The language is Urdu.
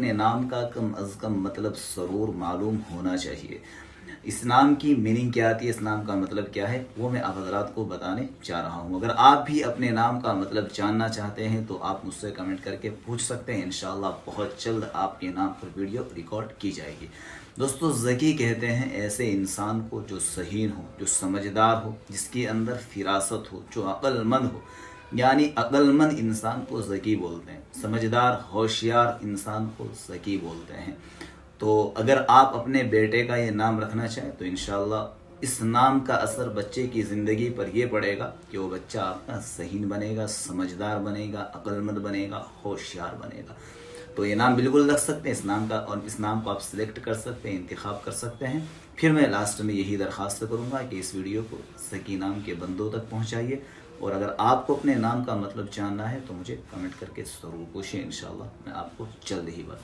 اپنے نام کا کم از کم مطلب ضرور معلوم ہونا چاہیے۔ اس نام کی میننگ کیا آتی ہے، اس نام کا مطلب کیا ہے، وہ میں آپ حضرات کو بتانے چاہ رہا ہوں۔ اگر آپ بھی اپنے نام کا مطلب جاننا چاہتے ہیں تو آپ مجھ سے کمنٹ کر کے پوچھ سکتے ہیں، انشاءاللہ بہت جلد آپ کے نام پر ویڈیو ریکارڈ کی جائے گی۔ دوستو، ذکی کہتے ہیں ایسے انسان کو جو ذہین ہو، جو سمجھدار ہو، جس کے اندر فراست ہو، جو عقل مند ہو، یعنی عقل مند انسان کو ذکی بولتے ہیں، سمجھدار ہوشیار انسان کو ذکی بولتے ہیں۔ تو اگر آپ اپنے بیٹے کا یہ نام رکھنا چاہیں تو انشاءاللہ اس نام کا اثر بچے کی زندگی پر یہ پڑے گا کہ وہ بچہ آپ کا ذہین بنے گا، سمجھدار بنے گا، عقل مند بنے گا، ہوشیار بنے گا۔ تو یہ نام بالکل رکھ سکتے ہیں اس نام کا، اور اس نام کو آپ سلیکٹ کر سکتے ہیں، انتخاب کر سکتے ہیں۔ پھر میں لاسٹ میں یہی درخواست کروں گا کہ اس ویڈیو کو ذکی نام کے بندوں تک پہنچائیے، اور اگر آپ کو اپنے نام کا مطلب جاننا ہے تو مجھے کمنٹ کر کے ضرور پوچھیں، انشاءاللہ میں آپ کو جلد ہی بتاؤں گا۔